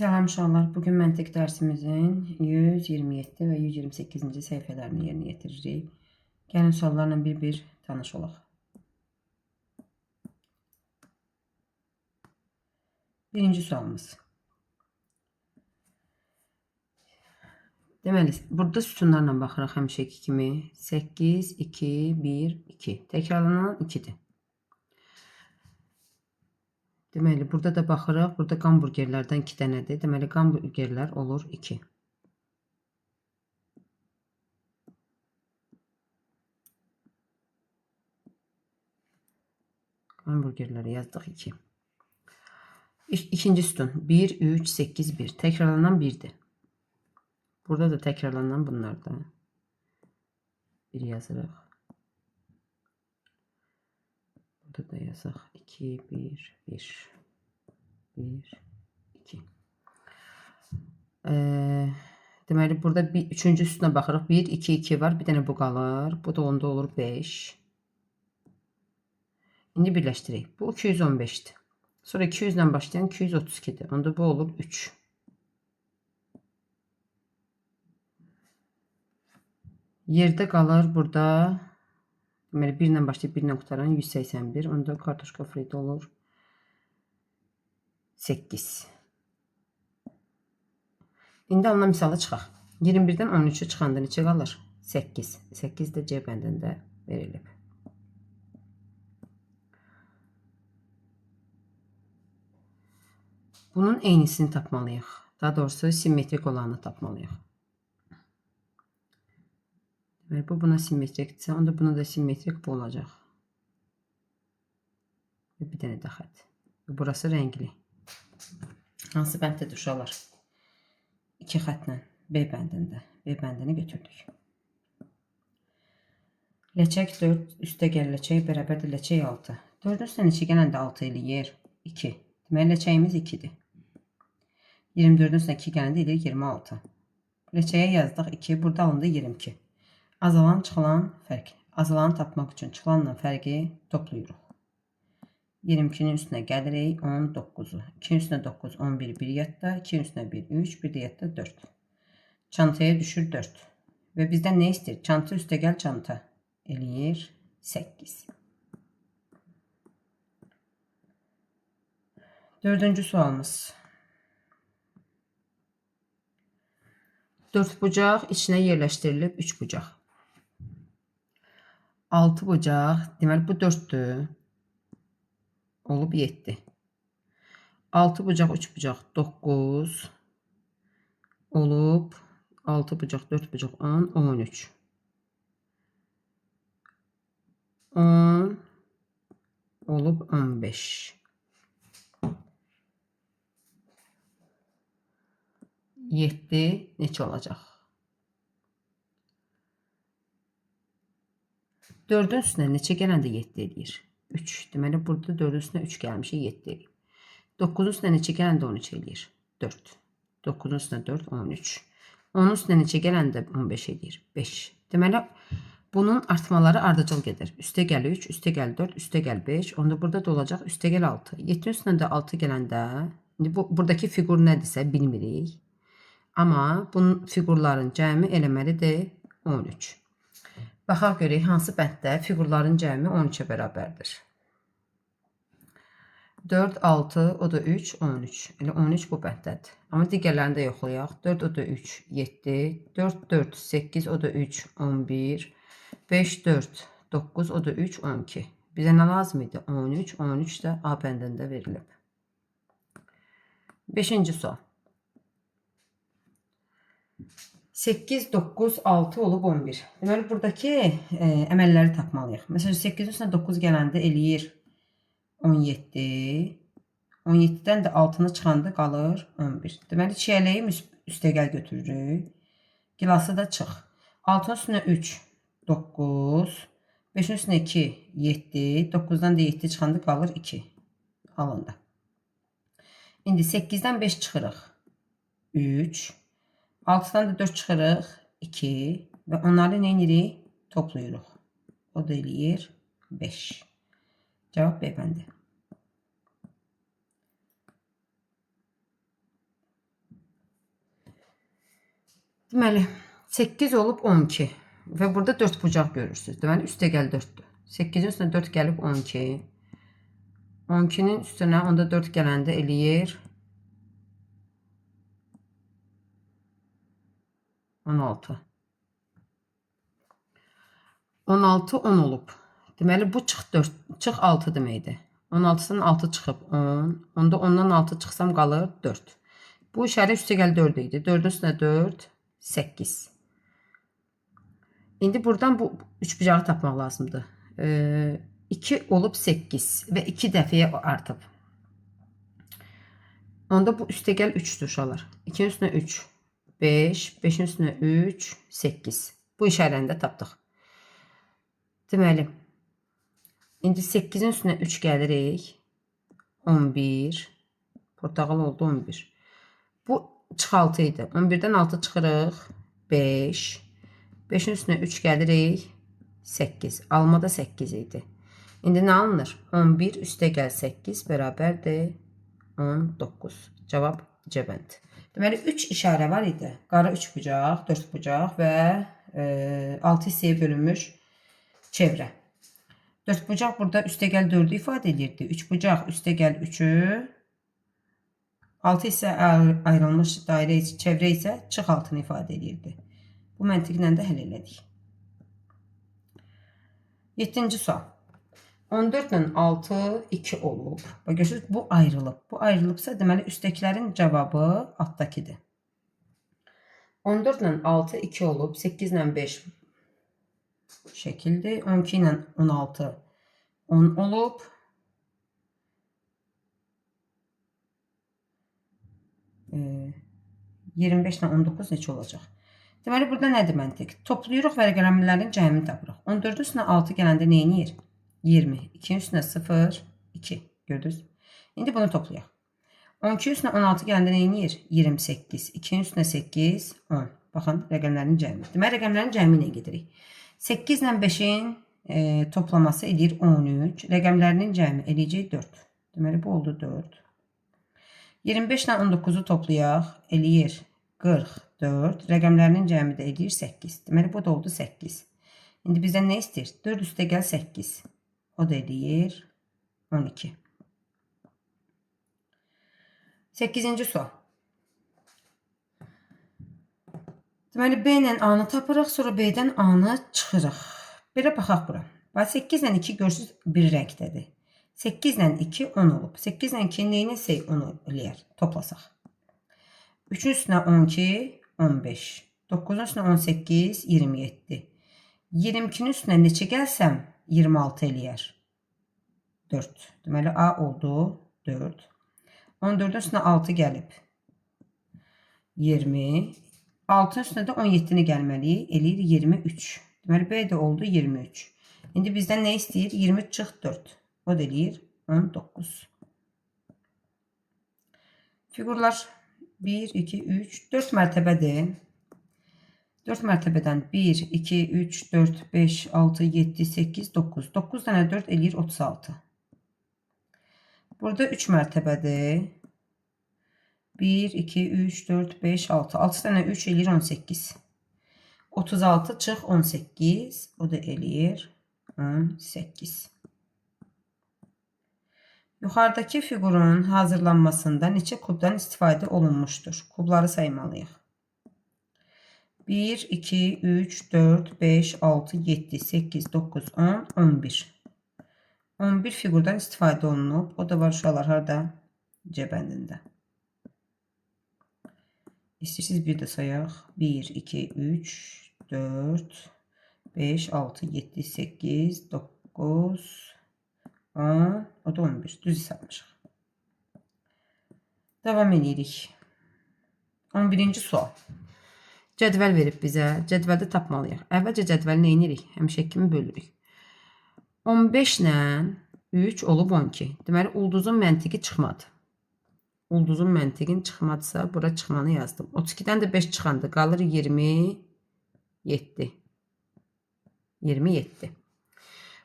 Selam uşaqlar. Bugün məntiq dərsimizin 127 və 128-ci səhifələrini yerinə yetiririk. Gəlin suallarla bir-bir tanış olaq. Birinci sualımız. Deməli, burada sütunlarla baxırıq həmişəki kimi. 8, 2, 1, 2. Təkrarlanan 2-dir. Deməli, burada da baxırıq. Burada hamburgerlərdən 2 dənədir. Deməli, hamburgerlər olur 2. Hamburgerləri yazdıq 2. İkinci sütun 1, 3, 8, 1. Təkrarlanan 1'dir. Burada da təkrarlanan bunlardan. 1 yazırıq. Burada da yazaq 2, 1, 1, 1, 2. Deməli, burada üçüncü sütuna baxırıq. 1, 2, 2 var. Bir dənə bu qalır. Bu da onda olur 5. İndi birləşdirək. Bu 215'dir. Sonra 200 ilə başlayan 232'dir. Onda bu olur 3. Yerdə qalır burada. Deməli, 1 ilə başlayıb 1 ilə qutaran 181. Onda kartoşka friti olur 8. İndi alınan misalı çıxaq. 21-dən 13'ü çıxanda neçə qalır? 8. 8 də C bəndində verilib. Bunun eynisini tapmalıyıq. Daha doğrusu simmetrik olanı tapmalıyıq. Deməli, bu buna simmetrikdirsə, onda buna da simmetrik bu olacaq. Və bir dənə də xət. Burası rəngli. Hansı bəndədir uşaqlar? 2 xətlə B bəndində. B bəndini götürdük. Ləçək 4 üstəgəl ləçək bərabərdir ləçək 6. 4-ün üstə neçə gələndə 6 eləyir? 2. Deməli, ləçəyimiz 2-dir. 24-ün üstə 2 gələndə eləyir 26. Ləçəyə yazdıq 2. Burada alındı 22. Azalan, çıxılan fərq. Azalanı tapmaq üçün çıxılanla fərqi toplayırıq. 22'nin üstünə gəlirik 19'u. 2'nin üstünə 9, 11, 1 yadda. 2'nin üstünə 1, 3, 1 də yadda 4. Çantaya düşür 4. Və bizdən nə istəyir? Çanta üstəgəl çanta. Eləyir 8. Dördüncü sualımız. 4 bucaq içinə yerləşdirilib 3 bucaq. 6 bucaq, deməli bu 4'dür. Olub 7. 6 bucaq, 3 bucaq 9. Olub 6 bucaq, 4 bucaq 10, 13. 10 olub 15. 7 neçə olacaq? 4'ün üstünə neçə gələndə 7 eləyir? 3. Deməli, burada 4'ün üstünə 3 gəlmişik 7 eləyir. 9'un üstünə neçə gələndə 13 eləyir? 4. 9'un üstünə 4, 13. 10'un üstünə neçə gələndə 15 eləyir? 5. Deməli, bunun artmaları ardıcıl gedir. Üstə gəl 3, üstə gəl 4, üstə gəl 5. Onda burada da olacaq üstə gəl 6. 7'nin üstünə də 6 gələndə, indi buradakı figur nədirsə bilmirik. Amma bunun figurların cəmi eləməlidir 13. Baxaq görək hansı bənddə figurların cəmi 13'ə bərabərdir. 4, 6, o da 3, 13. Elə 13 bu bənddədir. Amma digərlərini də yoxlayaq. 4, o da 3, 7. 4, 4, 8, o da 3, 11. 5, 4, 9, o da 3, 12. Bizə nə lazım idi? 13, 13 də A bəndində verilib. 5-ci sual. 8, 9, 6 olub 11. Deməli, buradakı əməlləri tapmalıyıq. Məsələn, 8'in üstünə 9 gələndə eləyir 17. 17'dən də 6'nı çıxanda qalır 11. Deməli, çiyələyi üstəgəl götürürük. Gilası da çıx. 6'nın üstünə 3, 9. 5'in üstünə 2, 7. 9'dan da 7 çıxanda qalır 2. Alındı. İndi 8'dən 5 çıxırıq. 3. 6'dan da 4 çıxırıq. 2. Və onları nə edirik? Toplayırıq. O da eləyir 5. Cavab B bəndi. Deməli 8 olub 12 və burada 4 bucaq görürsünüz. Deməli üstəgəl 4-dür. 8-in üstünə 4 gəlib 12. 12-nin üstünə onda 4 gələndə eləyir 16. 16 10 olub. Deməli bu çıx 4, çıx 6 deməkdir. 16-dan 6 çıxıb 10. Onda 10-dan 6 çıxsam qalır 4. Bu işarə üstəgəl 4 idi. 4-ün üstünə 4 8. İndi buradan bu 3 bucağı tapmaq lazımdır. 2 olub 8 və 2 dəfəyə artıb. Onda bu üstəgəl 3-dür uşaqlar. 2-nin üstünə 3 5, 5-in üstünə 3 8. Bu işarəni də tapdıq. Deməli indi 8-in üstünə 3 gəlirik. 11. Portağal oldu 11. Bu çıx 6 idi. 11-dən 6 çıxırıq 5. 5-in üstünə 3 gəlirik 8. Almada 8 idi. İndi nə alınır? 11 üstəgəl 8 bərabərdir 19. Cavab C bənd. Deməli 3 işarə var idi. Qara 3 bucaq, 4 bucaq və 6 hissəyə bölünmüş çevrə. 4 bucaq burada üstəgəl 4-ü ifadə edirdi. 3 bucaq üstəgəl 3-ü. 6 hissə ayrılmış dairə çevrə isə çıx 6-nı ifadə edirdi. Bu məntiqlə də həll elədik. 7-ci sual. 14 ilə 6 2 olub. Bax görürsünüz bu ayrılıb. Bu ayrılıbsa deməli üstəkilərin cavabı altdakidir. 14 ilə 6 2 olub. 8 ilə 5 şəkildir. 12 ilə 16 10 olub. 25 ilə 19 neçə olacaq? Deməli burada nədir məntiq? Toplayırıq və rəqəmlərin cəmini tapırıq. 14-ün üstünə 6 gələndə nə edir? 20. 2-nin üstünə 0 2. Gördünüz? İndi bunu toplayaq. 12-nin üstünə 16 gələndə nə edir? 28. 2-nin üstünə 8 10. Baxın rəqəmlərin cəmi. Deməli rəqəmlərin cəmi ilə gedirik. 8 ilə 5-in toplaması edir 13. Rəqəmlərinin cəmi eləyəcək 4. Deməli bu oldu 4. 25 ilə 19-u toplayaq, eləyir 44. Rəqəmlərinin cəmi də eləyir 8. Deməli bu da oldu 8. İndi bizdən nə istəyir? 4 üstəgəl 8. O da eləyir 12. 8-ci sual. Deməli B ilə A-nı tapırıq, sonra B-dən A-nı çıxırıq. Belə baxaq bura. 8 ilə 2 görürsünüz bir rəngdədir. 8 ilə 2 10 olub. 8 ilə 2 neyini 10 eləyər? Toplasaq. 3-ün üstünə 12 15. 9-un üstünə 18 27. 22-nin üstünə neçə gəlsəm 26 eləyər. 4. Deməli A oldu 4. 14-ün üstünə 6 gəlib. 20. 6-ın üstünə də 17-ni gəlməliyik. Eləyir 23. Deməli B də oldu 23. İndi bizdən nə istəyir? 23 çıx 4. O da eləyir 19. Figurlar 1, 2, 3, 4 mərtəbədir. 4 mərtəbədən 1, 2, 3, 4, 5, 6, 7, 8, 9. 9 dənə 4 eləyir 36. Burada 3 mərtəbədir. 1, 2, 3, 4, 5, 6. 6 dənə 3 eləyir 18. 36 çıx 18. O da eləyir 18. Yuxarıdakı figurun hazırlanmasında neçə kubdan istifadə olunmuşdur? Kubları saymalıyıq. 1, 2, 3, 4, 5, 6, 7, 8, 9, 10, 11. 11 figurdan istifadə olunub. O da var uşaqlar harada? C bəndində. İstəyirsiniz bir də sayaq. 1, 2, 3, 4, 5, 6, 7, 8, 9, 10, o da 11. Düz hesablaşıq. Davam edirik. 11-ci sual. Cədvəl verib bizə. Cədvəldə tapmalıyıq. Əvvəlcə cədvəli nə edirik? Həmişə kimi bölürük. 15 ilə 3 olub 12. Deməli, ulduzun məntiqi çıxmadı. Ulduzun məntiqin çıxmadısa, bura çıxmanı yazdım. 32-dən də 5 çıxandı. Qalır 27. 27.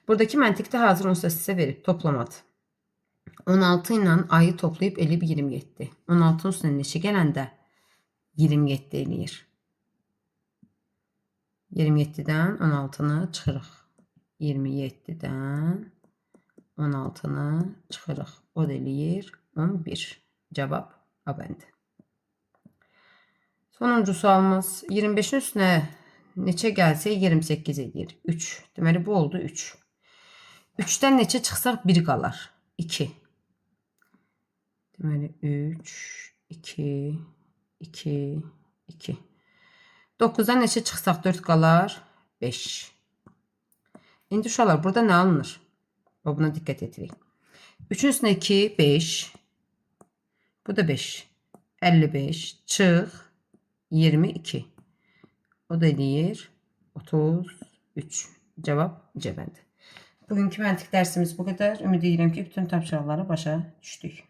Buradakı məntiqdə hazır olsa sizə verib toplamadı. 16 ilə ayı toplayıb eləyib 27. 16-nın üstünə neçə gələndə 27 eləyir. 27-dən 16-nı çıxırıq. 27-dən 16-nı çıxırıq. O da eləyir 11. Cavab A bəndi. Sonuncu sualımız 25-in üstünə neçə gəlsə 28 edir. 3. Deməli bu oldu 3. 3-dən neçə çıxsaq 1 qalar. 2. Deməli 3, 2, 2, 2. 9-dan neçə çıxsaq 4 qalar? 5. İndi uşaqlar burada nə alınır? Buna diqqət edirik. 3-ün üstünə 2, 5. Bu da 5. 55 çıx 22. O da eləyir 33. Cavab C bəndi. Bugünkü məntiq dərsimiz bu qədər. Ümid edirəm ki, bütün tapşırıqları başa düşdük.